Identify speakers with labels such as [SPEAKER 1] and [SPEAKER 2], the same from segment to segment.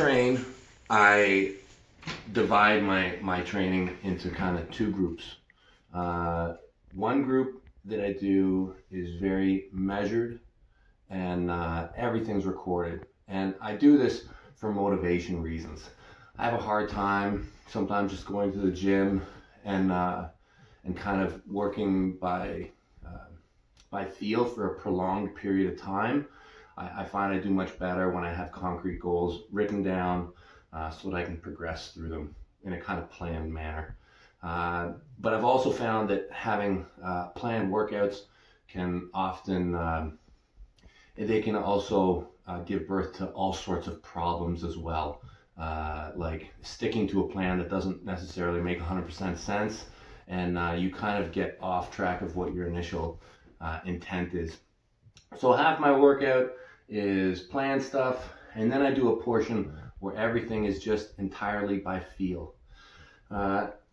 [SPEAKER 1] train, I divide my training into kind of two groups. One group that I do is very measured and everything's recorded. And I do this for motivation reasons. I have a hard time sometimes just going to the gym and kind of working by feel for a prolonged period of time. I find I do much better when I have concrete goals written down so that I can progress through them in a kind of planned manner. But I've also found that having planned workouts can often, they can also give birth to all sorts of problems as well. Like sticking to a plan that doesn't necessarily make 100% sense, and you kind of get off track of what your initial intent is. So half my workout is planned stuff, and then I do a portion where everything is just entirely by feel.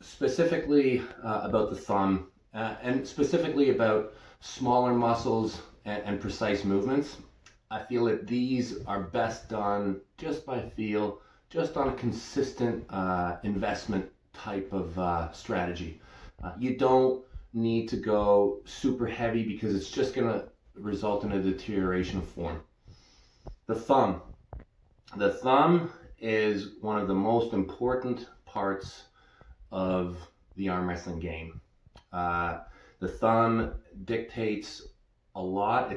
[SPEAKER 1] Specifically about the thumb, and specifically about smaller muscles and precise movements. I feel that these are best done just by feel, just on a consistent investment type of strategy. You don't need to go super heavy because it's just going to result in a deterioration of form. The thumb. The thumb is one of the most important parts of the arm wrestling game. The thumb dictates a lot.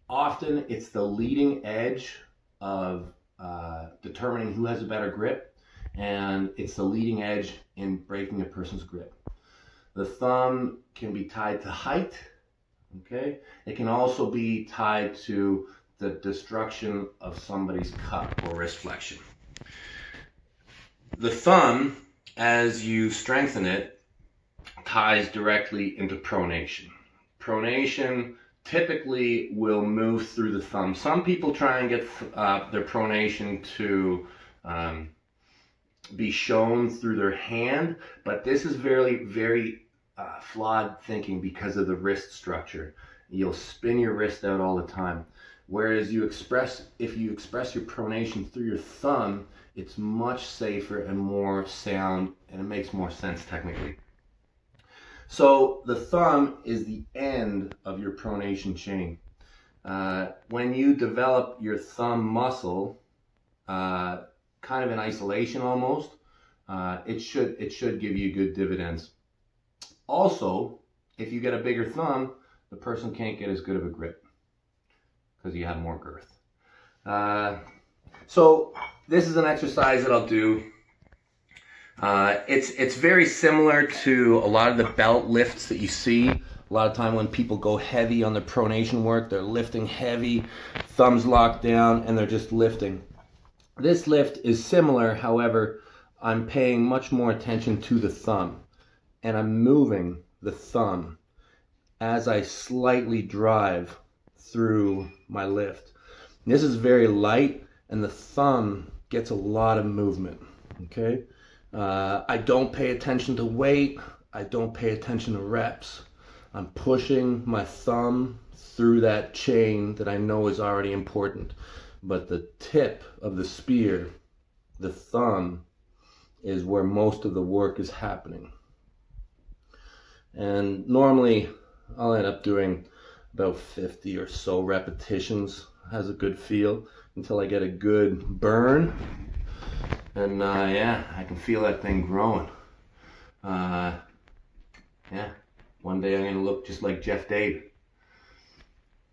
[SPEAKER 1] Often it's the leading edge of determining who has a better grip, and it's the leading edge in breaking a person's grip. The thumb can be tied to height, okay? It can also be tied to the destruction of somebody's cup or wrist flexion. The thumb, as you strengthen it, ties directly into pronation. Pronation typically will move through the thumb. Some people try and get their pronation to be shown through their hand, but this is very flawed thinking because of the wrist structure. You'll spin your wrist out all the time. Whereas if you express your pronation through your thumb, it's much safer and more sound, and it makes more sense technically. So the thumb is the end of your pronation chain. When you develop your thumb muscle, kind of in isolation almost, it should give you good dividends. Also, if you get a bigger thumb, the person can't get as good of a grip because you have more girth. So this is an exercise that I'll do. It's very similar to a lot of the belt lifts that you see. A lot of time when people go heavy on the pronation work, they're lifting heavy, thumbs locked down, and they're just lifting. This lift is similar, however, I'm paying much more attention to the thumb, and I'm moving the thumb as I slightly drive through my lift. This is very light, and the thumb gets a lot of movement, okay? I don't pay attention to weight. I don't pay attention to reps. I'm pushing my thumb through that chain that I know is already important. But the tip of the spear, the thumb, is where most of the work is happening. And normally I'll end up doing about 50 or so repetitions. Has a good feel until I get a good burn. And yeah, I can feel that thing growing. Yeah, one day I'm gonna look just like Jeff Dave.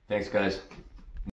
[SPEAKER 1] Thanks, guys.